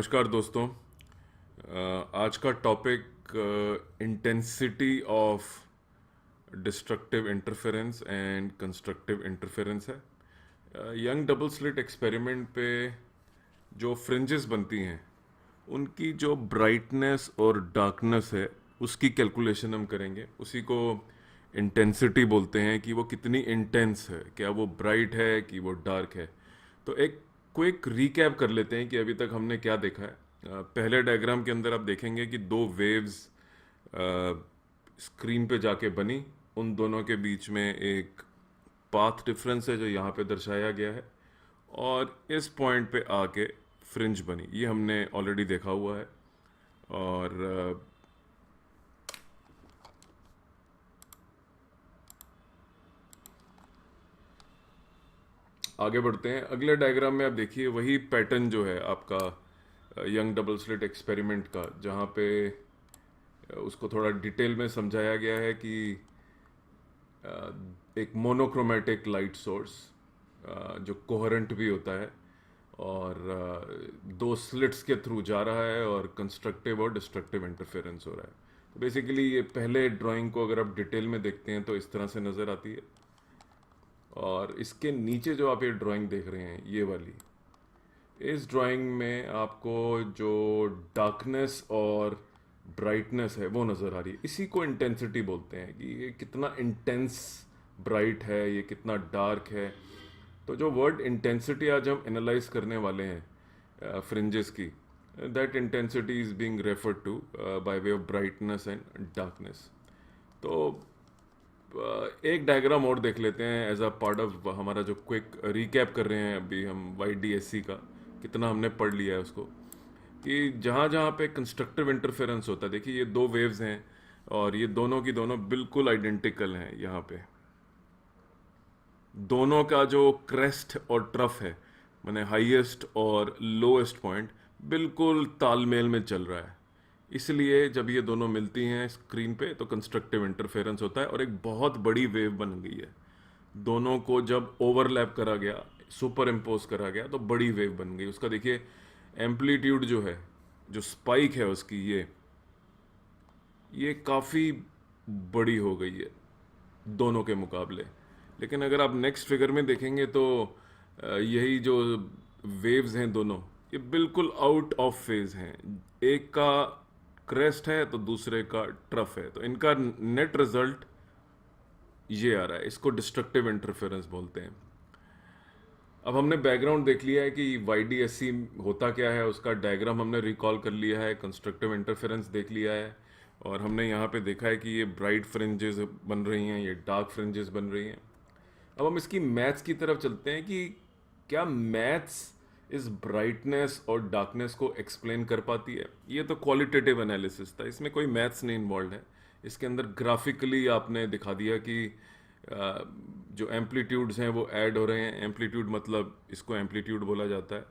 नमस्कार दोस्तों। आज का topic intensity of destructive interference and constructive interference है। यंग डबल स्लिट एक्सपेरिमेंट पे जो फ्रिंजेस बनती हैं उनकी जो ब्राइटनेस और डार्कनेस है उसकी कैलकुलेशन हम करेंगे। उसी को इंटेंसिटी बोलते हैं कि वो कितनी इंटेंस है, क्या वो ब्राइट है कि वो डार्क है। तो एक क्विक रीकैप कर लेते हैं कि अभी तक हमने क्या देखा है। पहले डायग्राम के अंदर आप देखेंगे कि दो वेव्स स्क्रीन पे जाके बनी, उन दोनों के बीच में एक पाथ डिफरेंस है जो यहाँ पे दर्शाया गया है, और इस पॉइंट पे आके फ्रिंज बनी, ये हमने ऑलरेडी देखा हुआ है। और आगे बढ़ते हैं। अगले डायग्राम में आप देखिए वही पैटर्न जो है आपका यंग डबल स्लिट एक्सपेरिमेंट का, जहाँ पे उसको थोड़ा डिटेल में समझाया गया है कि एक मोनोक्रोमेटिक लाइट सोर्स जो कोहेरेंट भी होता है और दो स्लिट्स के थ्रू जा रहा है, और कंस्ट्रक्टिव और डिस्ट्रक्टिव इंटरफेरेंस हो रहा है। तो बेसिकली ये पहले ड्राइंग को अगर आप डिटेल में देखते हैं तो इस तरह से नज़र आती है, और इसके नीचे जो आप ये ड्राइंग देख रहे हैं ये वाली, इस ड्राइंग में आपको जो डार्कनेस और ब्राइटनेस है वो नज़र आ रही है। इसी को इंटेंसिटी बोलते हैं कि ये कितना इंटेंस ब्राइट है, ये कितना डार्क है। तो जो वर्ड इंटेंसिटी आज हम एनालाइज करने वाले हैं फ्रिंजेस की, that intensity is being referred to by way of brightness and darkness. तो एक डायग्राम और देख लेते हैं एज अ पार्ट ऑफ हमारा जो क्विक रिकैप कर रहे हैं अभी हम YDSC का, कितना हमने पढ़ लिया है उसको, कि जहाँ जहाँ पे कंस्ट्रक्टिव इंटरफेरेंस होता है, देखिए ये दो वेव्स हैं और ये दोनों की दोनों बिल्कुल आइडेंटिकल हैं। यहाँ पे दोनों का जो क्रेस्ट और ट्रफ है, माने हाईएस्ट और लोएस्ट पॉइंट, बिल्कुल तालमेल में चल रहा है। इसलिए जब ये दोनों मिलती हैं स्क्रीन पे तो कंस्ट्रक्टिव इंटरफेरेंस होता है और एक बहुत बड़ी वेव बन गई है। दोनों को जब ओवरलैप करा गया, सुपर इम्पोज करा गया, तो बड़ी वेव बन गई। उसका देखिए एम्पलीट्यूड जो है, जो स्पाइक है उसकी, ये काफ़ी बड़ी हो गई है दोनों के मुकाबले। लेकिन अगर आप नेक्स्ट फिगर में देखेंगे तो यही जो वेव्स हैं दोनों, ये बिल्कुल आउट ऑफ फेज हैं। एक का क्रेस्ट है तो दूसरे का ट्रफ है, तो इनका नेट रिजल्ट ये आ रहा है। इसको डिस्ट्रक्टिव इंटरफेरेंस बोलते हैं। अब हमने बैकग्राउंड देख लिया है कि YDSC होता क्या है, उसका डायग्राम हमने रिकॉल कर लिया है, कंस्ट्रक्टिव इंटरफेरेंस देख लिया है, और हमने यहाँ पे देखा है कि ये ब्राइट फ्रिंजेस बन रही हैं, ये डार्क फ्रिंजेस बन रही हैं। अब हम इसकी मैथ्स की तरफ चलते हैं कि क्या मैथ्स इस ब्राइटनेस और डार्कनेस को एक्सप्लेन कर पाती है। ये तो क्वालिटेटिव एनालिसिस था, इसमें कोई मैथ्स नहीं इन्वॉल्व है। इसके अंदर ग्राफिकली आपने दिखा दिया कि जो एम्पलीट्यूड्स हैं वो ऐड हो रहे हैं। एम्पलीट्यूड मतलब इसको एम्पलीट्यूड बोला जाता है,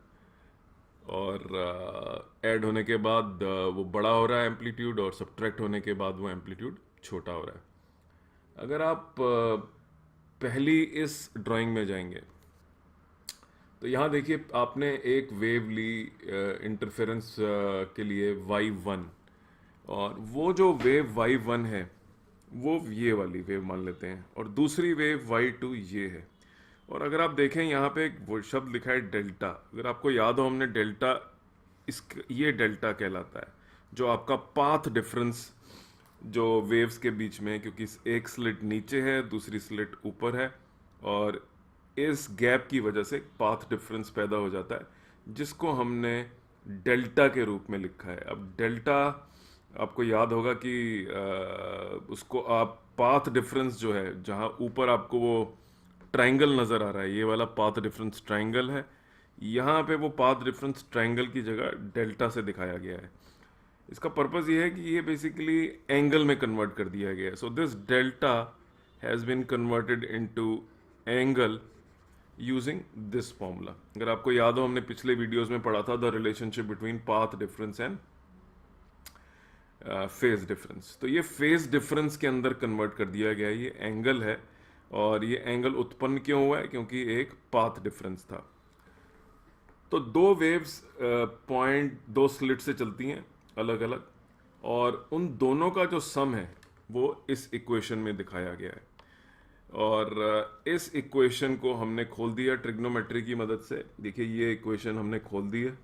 और ऐड होने के बाद वो बड़ा हो रहा है एम्पलीट्यूड, और सब्ट्रैक्ट होने के बाद वो एम्पलीट्यूड छोटा हो रहा है। अगर आप पहली इस ड्राइंग में जाएंगे तो यहाँ देखिए आपने एक वेव ली इंटरफेरेंस के लिए Y1, और वो जो वेव Y1 है वो ये वाली वेव मान लेते हैं, और दूसरी वेव Y2 ये है। और अगर आप देखें यहाँ पे एक वो शब्द लिखा है डेल्टा। अगर आपको याद हो, हमने डेल्टा, ये डेल्टा कहलाता है जो आपका पाथ डिफरेंस जो वेव्स के बीच में है, क्योंकि एक स्लिट नीचे है दूसरी स्लिट ऊपर है, और इस गैप की वजह से पाथ डिफरेंस पैदा हो जाता है, जिसको हमने डेल्टा के रूप में लिखा है। अब डेल्टा आपको याद होगा कि उसको आप पाथ डिफरेंस जो है, जहाँ ऊपर आपको वो ट्रायंगल नज़र आ रहा है, ये वाला पाथ डिफरेंस ट्रायंगल है। यहाँ पे वो पाथ डिफरेंस ट्रायंगल की जगह डेल्टा से दिखाया गया है। इसका पर्पस ये है कि ये बेसिकली एंगल में कन्वर्ट कर दिया गया है। So this delta has been converted into angle using this formula. अगर आपको याद हो, हमने पिछले वीडियोस में पढ़ा था the relationship between path difference and phase difference. तो ये फेज डिफरेंस के अंदर कन्वर्ट कर दिया गया है, ये एंगल है, और ये एंगल उत्पन्न क्यों हुआ है, क्योंकि एक पाथ डिफरेंस था। तो दो वेव्स पॉइंट दो स्लिट से चलती हैं अलग अलग, और उन दोनों का जो सम है वो इस इक्वेशन में दिखाया गया है। और इस इक्वेशन को हमने खोल दिया ट्रिग्नोमेट्री की मदद से। देखिए ये इक्वेशन हमने खोल दी है,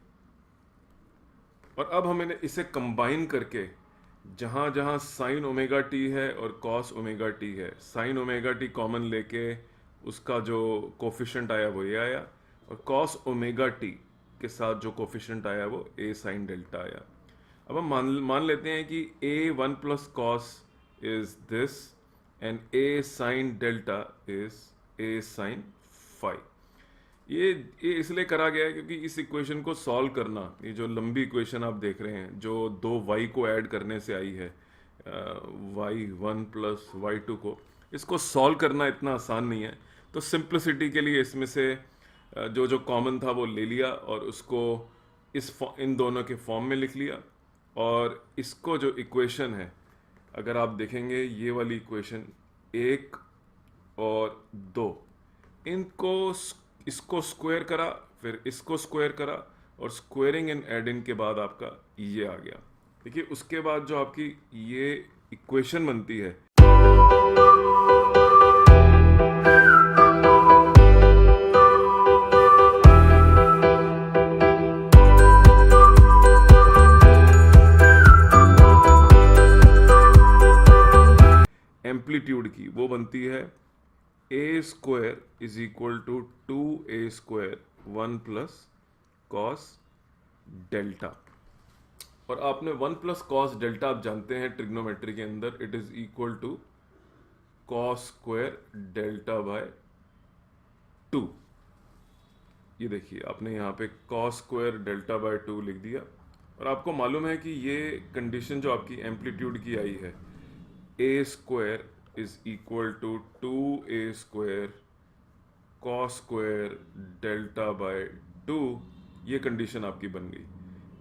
और अब हमें इसे कंबाइन करके जहाँ जहाँ साइन ओमेगा टी है और कॉस ओमेगा टी है, साइन ओमेगा टी कॉमन लेके उसका जो कोफिशिएंट आया वो ये आया, और कॉस ओमेगा टी के साथ जो कोफिशिएंट आया वो ए साइन डेल्टा आया। अब हम मान लेते हैं कि A one plus cos is this and A sine delta is A sine five. ये इसलिए करा गया है क्योंकि इस इक्वेशन को सॉल्व करना, ये जो लंबी इक्वेशन आप देख रहे हैं जो दो y को ऐड करने से आई है, y1 प्लस y2 को, इसको सॉल्व करना इतना आसान नहीं है। तो सिंप्लिसिटी के लिए इसमें से जो जो कॉमन था वो ले लिया और उसको इन दोनों के फॉर्म में लिख लिया। और इसको जो इक्वेशन है, अगर आप देखेंगे ये वाली इक्वेशन 1 और 2, इनको इसको स्क्वायर करा, फिर इसको स्क्वायर करा, और स्क्वायरिंग एंड एडिंग के बाद आपका ये आ गया। देखिए उसके बाद जो आपकी ये इक्वेशन बनती है, एम्पलीट्यूड की, वो बनती है A square is equal to 2a square 1 plus cos delta. और आपने 1 प्लस कॉस डेल्टा आप जानते हैं ट्रिग्नोमेट्री के अंदर it is equal to cos square delta by 2। ये देखिए आपने यहाँ पे कॉस स्क्वायर डेल्टा बाय 2 लिख दिया। और आपको मालूम है कि ये कंडीशन जो आपकी एम्पलीट्यूड की आई है, A square is equal to 2a square cos square delta by 2, ये कंडीशन आपकी बन गई।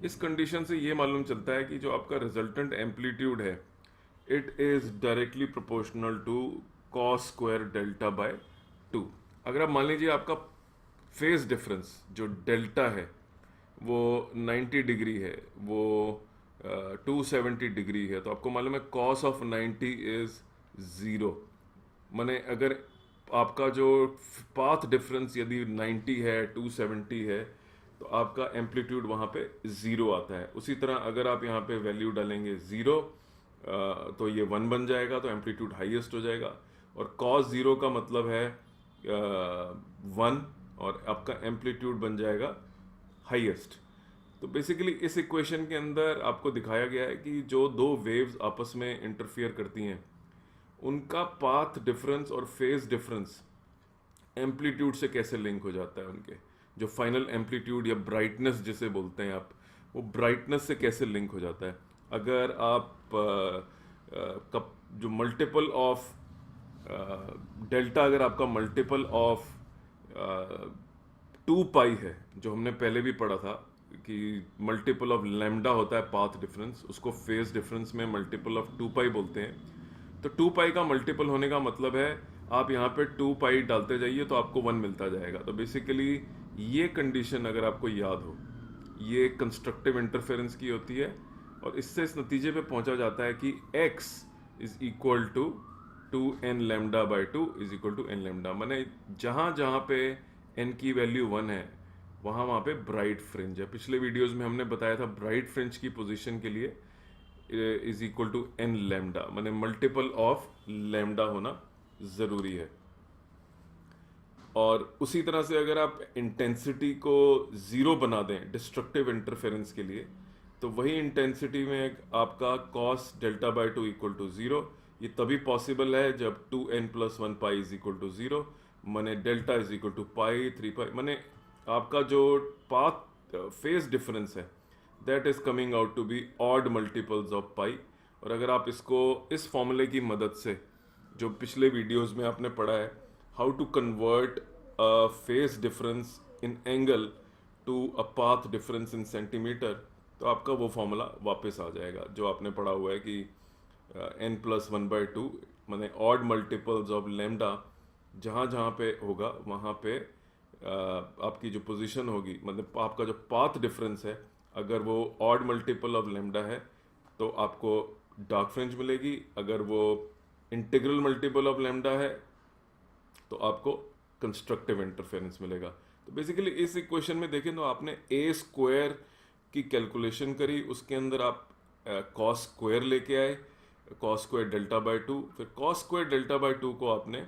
इस कंडीशन से ये मालूम चलता है कि जो आपका रिजल्टेंट एम्पलीट्यूड है it is directly proportional to cos square delta by 2। अगर आप मान लीजिए आपका फेज डिफरेंस जो डेल्टा है वो 90 डिग्री है, वो 270 डिग्री है, तो आपको मालूम है कॉस ऑफ 90 इज 0। माने अगर आपका जो पाथ डिफरेंस यदि 90 है 270 है तो आपका एम्पलीट्यूड वहाँ पे 0 आता है। उसी तरह अगर आप यहाँ पे वैल्यू डालेंगे 0 तो ये 1 बन जाएगा, तो एम्पलीट्यूड हाईएस्ट हो जाएगा। और कॉस 0 का मतलब है 1, और आपका एम्पलीट्यूड बन जाएगा हाईएस्ट। तो बेसिकली इस इक्वेशन के अंदर आपको दिखाया गया है कि जो दो वेव्स आपस में इंटरफियर करती हैं उनका पाथ डिफरेंस और फेज डिफरेंस एम्पलीट्यूड से कैसे लिंक हो जाता है, उनके जो फाइनल एम्पलीट्यूड या ब्राइटनेस जिसे बोलते हैं आप, वो ब्राइटनेस से कैसे लिंक हो जाता है। अगर आप जो मल्टीपल ऑफ डेल्टा, अगर आपका मल्टीपल ऑफ 2 पाई है, जो हमने पहले भी पढ़ा था कि मल्टीपल ऑफ लैम्डा होता है पाथ डिफरेंस, उसको फेज डिफरेंस में मल्टीपल ऑफ 2 पाई बोलते हैं। तो 2 पाई का मल्टीपल होने का मतलब है आप यहाँ पे 2 पाई डालते जाइए तो आपको 1 मिलता जाएगा। तो बेसिकली ये कंडीशन अगर आपको याद हो, ये कंस्ट्रक्टिव इंटरफेरेंस की होती है, और इससे इस नतीजे पे पहुंचा जाता है कि x is equal to 2n lambda by 2 is equal to n lambda. माने जहाँ जहाँ पे n की वैल्यू 1 है वहाँ पे ब्राइट फ्रिंज है। पिछले वीडियोस में हमने बताया था ब्राइट फ्रिंज की पोजीशन के लिए is equal to n lambda, माने मल्टीपल ऑफ लैम्डा होना ज़रूरी है। और उसी तरह से अगर आप इंटेंसिटी को 0 बना दें डिस्ट्रक्टिव इंटरफेरेंस के लिए, तो वही इंटेंसिटी में आपका cos delta by 2 equal to 0, ये तभी पॉसिबल है जब 2n plus 1 pi is equal to 0, माने delta is equal to pi 3 pi, माने आपका जो पाथ फेज डिफरेंस है that is coming out to be odd multiples of pi. और अगर आप इसको इस फॉर्मूले की मदद से, जो पिछले वीडियोस में आपने पढ़ा है, how to convert a phase difference in angle to a path difference in centimetre, तो आपका वो फॉर्मूला वापस आ जाएगा जो आपने पढ़ा हुआ है कि n प्लस 1 बाई 2 माने ऑड मल्टीपल्स ऑफ लैम्डा, जहाँ जहाँ पे होगा वहाँ पे आपकी जो पोजीशन होगी, मतलब आपका जो पाथ डिफरेंस है, अगर वो ऑड मल्टीपल ऑफ लेमडा है तो आपको डार्क फ्रिंज मिलेगी, अगर वो इंटीग्रल मल्टीपल ऑफ लेमडा है तो आपको कंस्ट्रक्टिव इंटरफेरेंस मिलेगा। तो बेसिकली इस इक्वेशन में देखें तो आपने ए स्क्वायर की कैलकुलेशन करी, उसके अंदर आप कॉस स्क्वायर लेके आए, कॉस स्क्वायर डेल्टा बाय 2, फिर कॉस स्क्वायर डेल्टा बाय 2 को आपने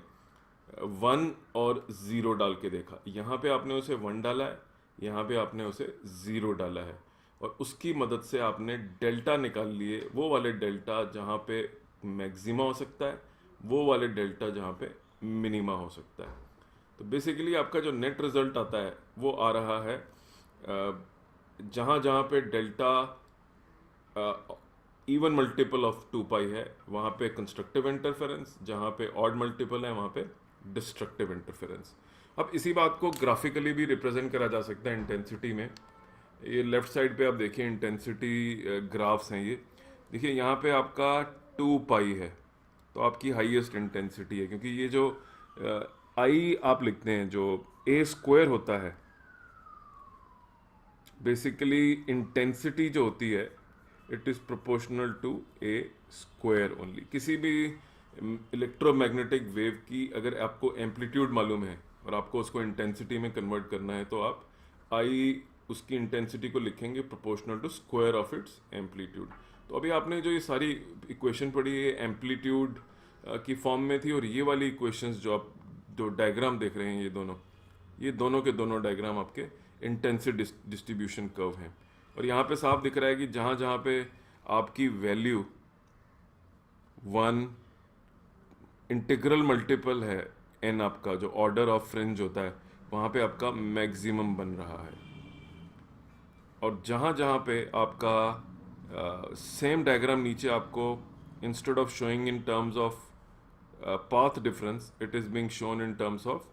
1 और 0 डाल के देखा। यहाँ पे आपने उसे 1 डाला है, यहाँ पे आपने उसे 0 डाला है, और उसकी मदद से आपने डेल्टा निकाल लिए, वो वाले डेल्टा जहाँ पे मैक्सिमा हो सकता है, वो वाले डेल्टा जहाँ पे मिनिमा हो सकता है। तो बेसिकली आपका जो नेट रिजल्ट आता है वो आ रहा है जहाँ जहाँ पे डेल्टा इवन मल्टीपल ऑफ 2 पाई है वहाँ पे कंस्ट्रक्टिव इंटरफेरेंस, जहाँ पे ऑड मल्टीपल है वहाँ पे डिस्ट्रक्टिव इंटरफेरेंस। अब इसी बात को ग्राफिकली भी रिप्रेजेंट करा जा सकता है इंटेंसिटी में। ये लेफ्ट साइड पे आप देखिए इंटेंसिटी ग्राफ्स हैं ये। देखिए यहाँ पे आपका 2 पाई है तो आपकी हाईएस्ट इंटेंसिटी है, क्योंकि ये जो आई आप लिखते हैं जो ए स्क्वायर होता है, बेसिकली इंटेंसिटी जो होती है it is proportional to A square only. किसी भी इलेक्ट्रोमैग्नेटिक वेव की अगर आपको एम्पलीट्यूड मालूम है और आपको उसको इंटेंसिटी में कन्वर्ट करना है तो आप आई उसकी इंटेंसिटी को लिखेंगे proportional to square of its amplitude. तो अभी आपने जो ये सारी इक्वेशन पढ़ी ये एम्पलीट्यूड की फॉर्म में थी, और ये वाली इक्वेशंस जो आप जो डायग्राम देख रहे हैं ये दोनों के दोनों डायग्राम आपके इंटेंसिटी डिस्ट्रीब्यूशन कर्व हैं। और यहाँ पे साफ दिख रहा है कि जहाँ जहाँ पे आपकी वैल्यू 1 इंटीग्रल मल्टीपल है एन, आपका जो ऑर्डर ऑफ फ्रिंज होता है वहाँ पे आपका मैक्सिमम बन रहा है। और जहाँ जहाँ पे आपका सेम डायग्राम नीचे आपको instead of showing in terms of path difference it is being shown in terms of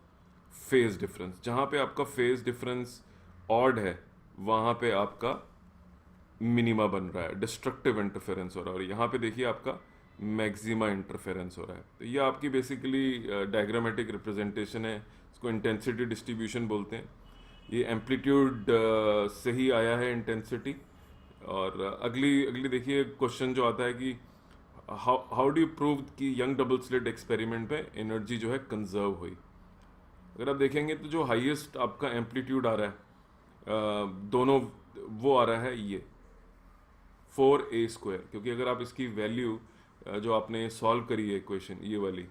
phase difference. जहाँ पे आपका फेज डिफरेंस ऑड है वहाँ पे आपका मिनिमा बन रहा है, डिस्ट्रक्टिव इंटरफेरेंस हो रहा है, और यहाँ पे देखिए आपका मैक्सिमा इंटरफेरेंस हो रहा है। तो ये आपकी बेसिकली डायग्रामेटिक रिप्रेजेंटेशन है, इसको इंटेंसिटी डिस्ट्रीब्यूशन बोलते हैं। ये एम्पलीट्यूड से ही आया है इंटेंसिटी। और अगली देखिए क्वेश्चन जो आता है कि हाउ डू यू प्रूव कि यंग डबल स्लिट एक्सपेरिमेंट पे एनर्जी जो है कंजर्व हुई। अगर आप देखेंगे तो जो हाईएस्ट आपका एम्पलीट्यूड आ रहा है दोनों वो आ रहा है ये 4a स्क्वायर, क्योंकि अगर आप इसकी वैल्यू जो आपने सॉल्व करी है इक्वेशन ये वाली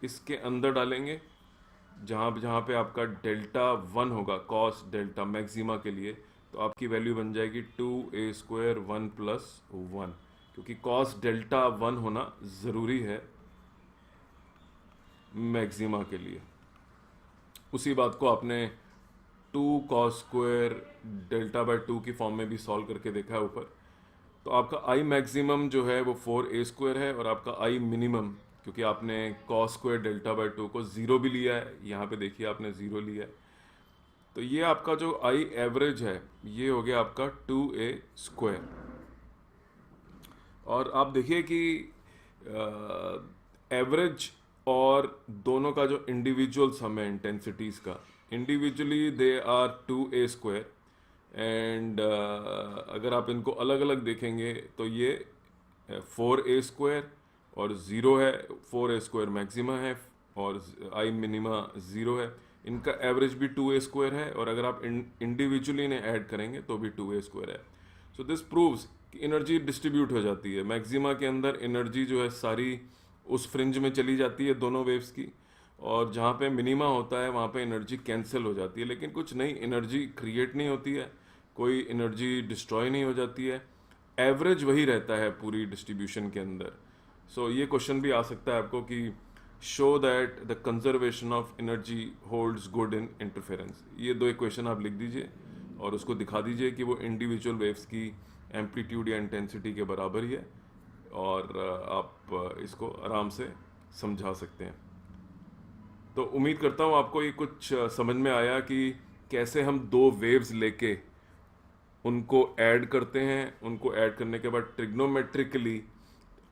इसके अंदर डालेंगे, जहाँ जहाँ पे आपका डेल्टा 1 होगा कॉस डेल्टा मैक्सिमा के लिए, तो आपकी वैल्यू बन जाएगी 2a स्क्वायर 1 प्लस 1, क्योंकि कॉस डेल्टा 1 होना ज़रूरी है मैक्सिमा के लिए। उसी बात को आपने 2 कॉस स्क्वायर डेल्टा बाय 2 की फॉर्म में भी सॉल्व करके देखा है ऊपर। तो आपका आई मैक्सिमम जो है वो 4a स्क्वायर है, और आपका आई मिनिमम, क्योंकि आपने कॉस स्क्वायर डेल्टा बाय 2 को 0 भी लिया है, यहाँ पे देखिए आपने 0 लिया है, तो ये आपका जो आई एवरेज है ये हो गया आपका 2a स्क्वायर। और आप देखिए कि एवरेज और दोनों का जो इंडिविजुअल सम है इंटेंसिटीज़ का, individually they are 2a square, and अगर आप इनको अलग अलग देखेंगे तो ये 4a स्क्वायर और 0 है, 4a स्क्वायर मैक्सिमा है और आई मिनिमा 0 है। इनका एवरेज भी 2a स्क्वायर है, और अगर आप इंडिविजुअली इन्हें ऐड करेंगे तो भी 2a स्क्वायर है। सो दिस प्रूव्स कि एनर्जी डिस्ट्रीब्यूट हो जाती है। मैक्सिमा के अंदर एनर्जी जो है सारी उस फ्रिंज में चली जाती है दोनों वेव्स की, और जहाँ पे मिनिमा होता है वहाँ पे एनर्जी कैंसिल हो जाती है, लेकिन कुछ नई एनर्जी क्रिएट नहीं होती है, कोई एनर्जी डिस्ट्रॉय नहीं हो जाती है, एवरेज वही रहता है पूरी डिस्ट्रीब्यूशन के अंदर। सो ये क्वेश्चन भी आ सकता है आपको कि show that the conservation of energy holds good in interference. ये दो इक्वेशन आप लिख दीजिए और उसको दिखा दीजिए कि वो इंडिविजुअल वेव्स की एम्पलीट्यूड या इंटेंसिटी के बराबर ही है, और आप इसको आराम से समझा सकते हैं। तो उम्मीद करता हूँ आपको ये कुछ समझ में आया कि कैसे हम दो वेव्स लेके उनको ऐड करते हैं, उनको ऐड करने के बाद ट्रिग्नोमेट्रिकली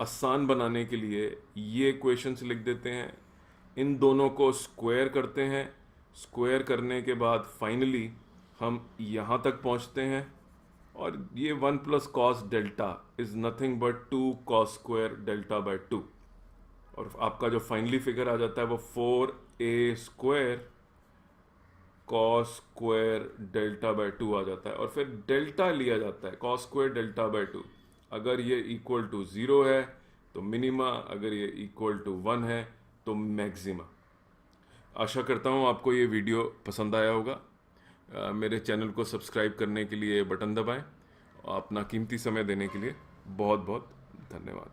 आसान बनाने के लिए ये इक्वेशंस लिख देते हैं, इन दोनों को स्क्वायर करते हैं, स्क्वायर करने के बाद फाइनली हम यहाँ तक पहुँचते हैं, और ये 1 plus cos delta is nothing but 2 cos square delta by 2, और आपका जो फाइनली फिगर आ जाता है वो 4a square cos square delta by 2 आ जाता है। और फिर डेल्टा लिया जाता है कॉस स्क्वायर डेल्टा बाय 2। अगर ये इक्वल टू 0 है तो मिनिमा, अगर ये इक्वल टू 1 है तो मैक्सिमा। आशा करता हूँ आपको ये वीडियो पसंद आया होगा। मेरे चैनल को सब्सक्राइब करने के लिए बटन दबाएं। अपना कीमती समय देने के लिए बहुत बहुत धन्यवाद।